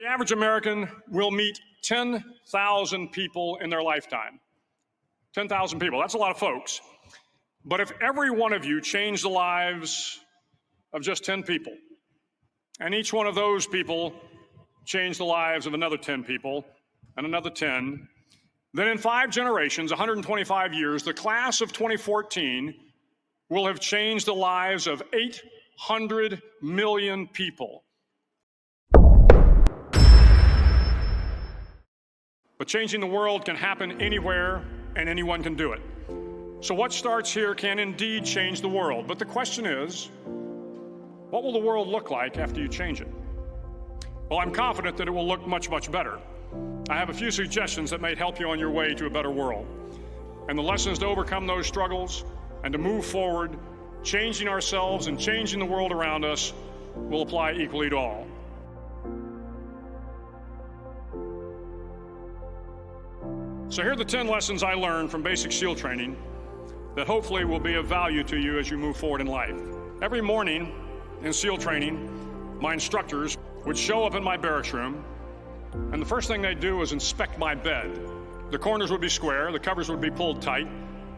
The average American will meet 10,000 people in their lifetime. 10,000 people, that's a lot of folks. But if every one of you changed the lives of just 10 people, and each one of those people changed the lives of another 10 people, and another 10, then in 5 generations, 125 years, the class of 2014 will have changed the lives of 800 million people. But changing the world can happen anywhere, and anyone can do it. So what starts here can indeed change the world. But the question is, what will the world look like after you change it? Well, I'm confident that it will look much, much better. I have a few suggestions that may help you on your way to a better world. And the lessons to overcome those struggles and to move forward, changing ourselves and changing the world around us, will apply equally to all. So here are the 10 lessons I learned from basic SEAL training that hopefully will be of value to you as you move forward in life. Every morning in SEAL training, my instructors would show up in my barracks room, and the first thing they'd do was inspect my bed. The corners would be square, the covers would be pulled tight,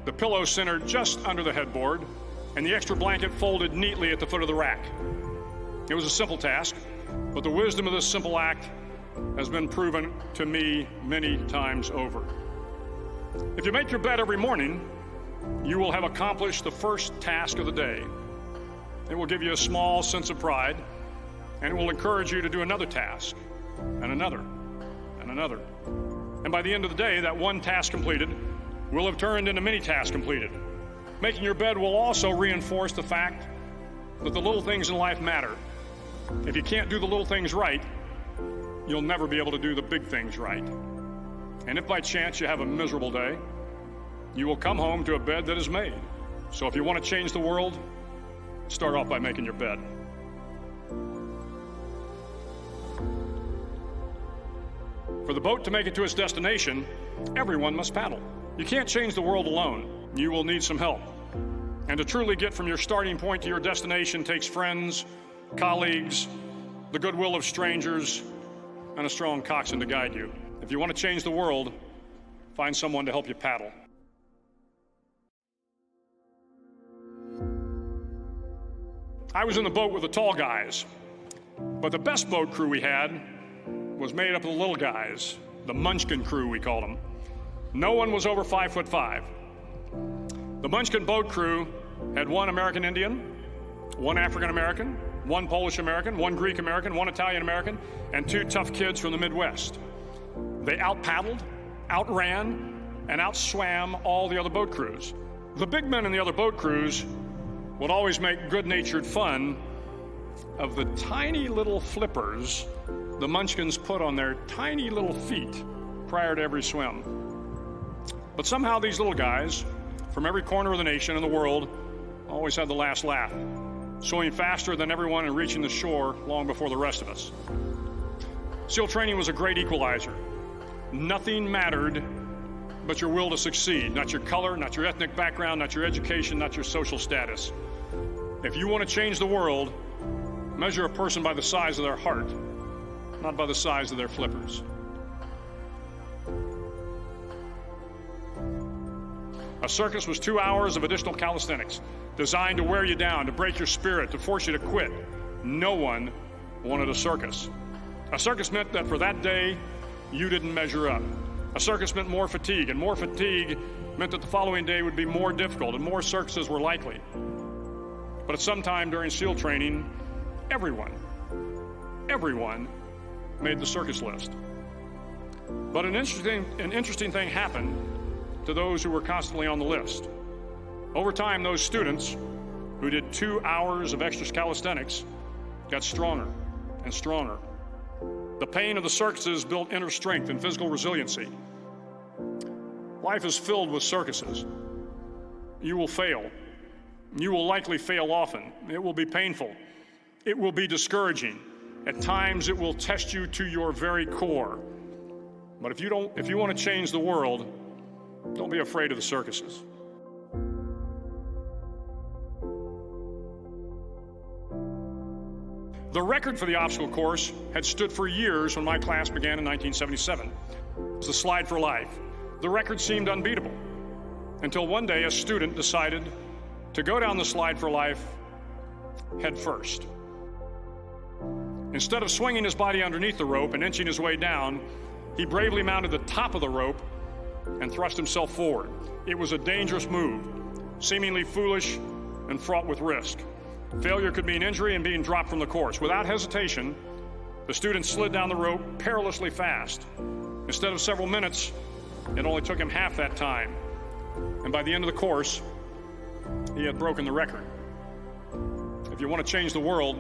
the pillow centered just under the headboard, and the extra blanket folded neatly at the foot of the rack. It was a simple task, but the wisdom of this simple act has been proven to me many times over. If you make your bed every morning, you will have accomplished the first task of the day. It will give you a small sense of pride, and it will encourage you to do another task, and another, and another. And by the end of the day, that one task completed will have turned into many tasks completed. Making your bed will also reinforce the fact that the little things in life matter. If you can't do the little things right, you'll never be able to do the big things right. And if by chance you have a miserable day, you will come home to a bed that is made. So if you want to change the world, start off by making your bed. For the boat to make it to its destination, everyone must paddle. You can't change the world alone. You will need some help. And to truly get from your starting point to your destination takes friends, colleagues, the goodwill of strangers, and a strong coxswain to guide you. If you want to change the world, find someone to help you paddle. I was in the boat with the tall guys, but the best boat crew we had was made up of the little guys, the Munchkin crew, we called them. No one was over 5'5". The Munchkin boat crew had 1 American Indian, 1 African American, 1 Polish American, 1 Greek American, 1 Italian American, and 2 tough kids from the Midwest. They out-paddled, outran, and outswam all the other boat crews. The big men in the other boat crews would always make good-natured fun of the tiny little flippers the Munchkins put on their tiny little feet prior to every swim. But somehow these little guys from every corner of the nation and the world always had the last laugh, swimming faster than everyone and reaching the shore long before the rest of us. SEAL training was a great equalizer. Nothing mattered but your will to succeed, not your color, not your ethnic background, not your education, not your social status. If you want to change the world, measure a person by the size of their heart, not by the size of their flippers. A circus was 2 hours of additional calisthenics, designed to wear you down, to break your spirit, to force you to quit. No one wanted a circus. A circus meant that for that day, you didn't measure up. A circus meant more fatigue, and more fatigue meant that the following day would be more difficult, and more circuses were likely. But at some time during SEAL training, everyone made the circus list. But an interesting thing happened to those who were constantly on the list. Over time, those students who did 2 hours of extra calisthenics got stronger and stronger. The pain of the circuses built inner strength and physical resiliency. Life is filled with circuses. You will fail. You will likely fail often. It will be painful. It will be discouraging. At times, it will test you to your very core. But if you want to change the world, don't be afraid of the circuses. The record for the obstacle course had stood for years when my class began in 1977. It was the slide for life. The record seemed unbeatable until one day a student decided to go down the slide for life head first. Instead of swinging his body underneath the rope and inching his way down, he bravely mounted the top of the rope and thrust himself forward. It was a dangerous move, seemingly foolish and fraught with risk. Failure could mean injury and being dropped from the course. Without hesitation, the student slid down the rope perilously fast. Instead of several minutes, it only took him half that time. And by the end of the course, he had broken the record. If you want to change the world,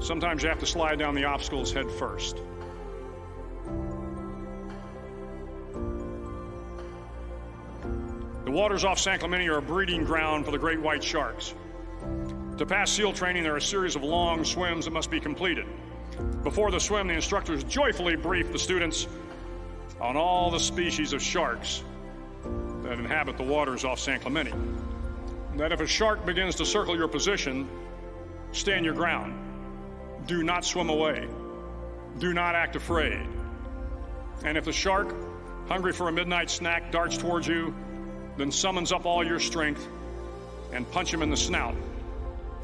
sometimes you have to slide down the obstacles head first. The waters off San Clemente are a breeding ground for the great white sharks. To pass SEAL training, there are a series of long swims that must be completed. Before the swim, the instructors joyfully brief the students on all the species of sharks that inhabit the waters off San Clemente. That if a shark begins to circle your position, stand your ground. Do not swim away. Do not act afraid. And if the shark, hungry for a midnight snack, darts towards you, then summons up all your strength and punch him in the snout,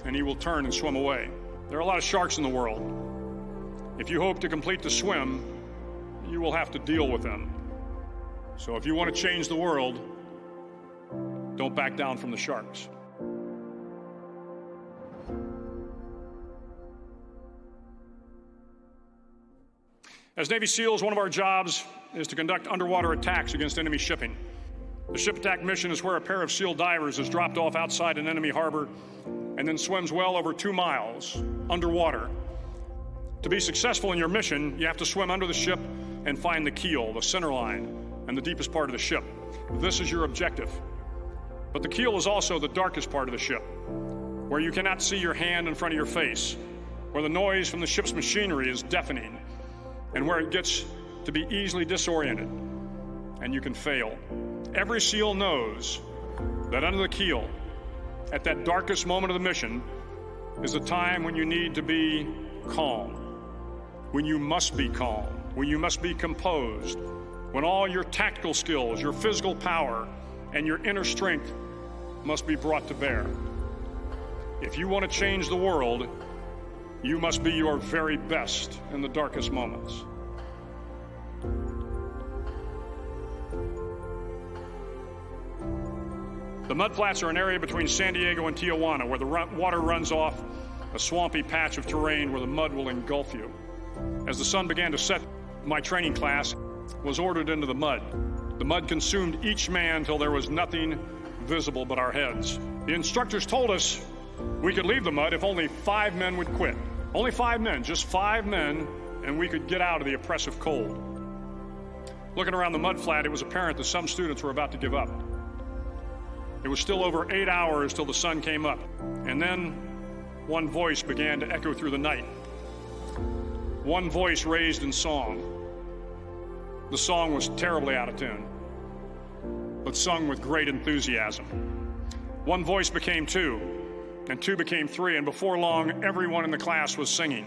and he will turn and swim away. There are a lot of sharks in the world. If you hope to complete the swim, you will have to deal with them. So if you want to change the world, don't back down from the sharks. As Navy SEALs, one of our jobs is to conduct underwater attacks against enemy shipping. The ship attack mission is where a pair of SEAL divers is dropped off outside an enemy harbor and then swims well over 2 miles underwater. To be successful in your mission, you have to swim under the ship and find the keel, the center line, and the deepest part of the ship. This is your objective. But the keel is also the darkest part of the ship, where you cannot see your hand in front of your face, where the noise from the ship's machinery is deafening, and where it gets to be easily disoriented, and you can fail. Every SEAL knows that under the keel, at that darkest moment of the mission, is a time when you need to be calm, when you must be calm, when you must be composed, when all your tactical skills, your physical power, and your inner strength must be brought to bear. If you want to change the world, you must be your very best in the darkest moments. The mudflats are an area between San Diego and Tijuana where the water runs off a swampy patch of terrain where the mud will engulf you. As the sun began to set, my training class was ordered into the mud. The mud consumed each man till there was nothing visible but our heads. The instructors told us we could leave the mud if only 5 men would quit. Only 5 men, just 5 men, and we could get out of the oppressive cold. Looking around the mudflat, it was apparent that some students were about to give up. It was still over 8 hours till the sun came up, and then one voice began to echo through the night. One voice raised in song. The song was terribly out of tune, but sung with great enthusiasm. One voice became 2, and 2 became 3, and before long, everyone in the class was singing.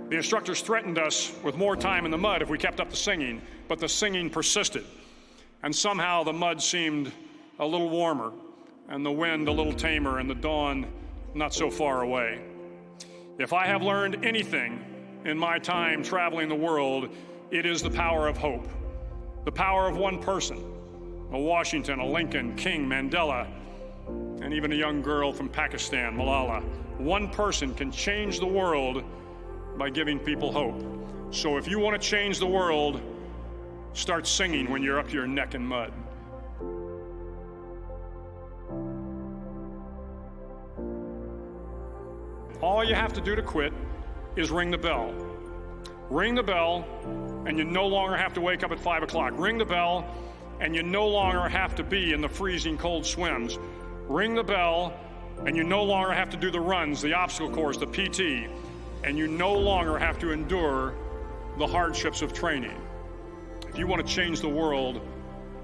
The instructors threatened us with more time in the mud if we kept up the singing, but the singing persisted, and somehow the mud seemed a little warmer, and the wind a little tamer, and the dawn not so far away. If I have learned anything in my time traveling the world, it is the power of hope, the power of one person, a Washington, a Lincoln, King, Mandela, and even a young girl from Pakistan, Malala. One person can change the world by giving people hope. So if you want to change the world, start singing when you're up to your neck in mud. All you have to do to quit is ring the bell. Ring the bell, and you no longer have to wake up at 5 o'clock. Ring the bell, and you no longer have to be in the freezing cold swims. Ring the bell, and you no longer have to do the runs, the obstacle course, the PT, and you no longer have to endure the hardships of training. If you want to change the world,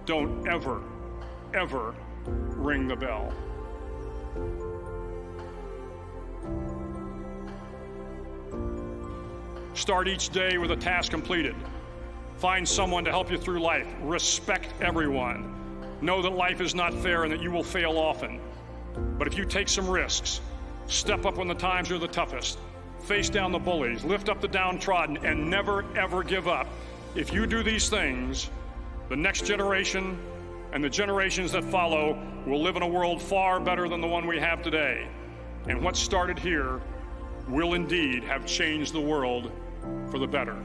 don't ever, ever ring the bell. Start each day with a task completed. Find someone to help you through life. Respect everyone. Know that life is not fair and that you will fail often. But if you take some risks, step up when the times are the toughest, face down the bullies, lift up the downtrodden, and never, ever give up. If you do these things, the next generation and the generations that follow will live in a world far better than the one we have today. And what started here will indeed have changed the world for the better.